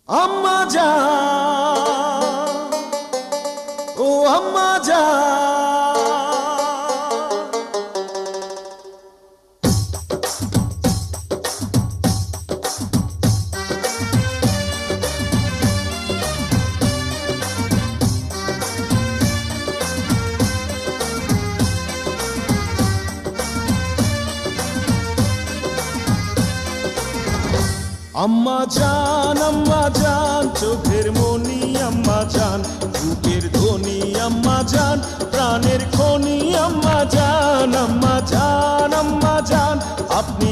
আম্মা জান, ও আম্মা জান, আম্মা জান, চোখের মনি আম্মা জান, বুকের ধ্বনি আম্মা জান, প্রাণের খনি আম্মা জান, আম্মা জান, আম্মা জান, আপনি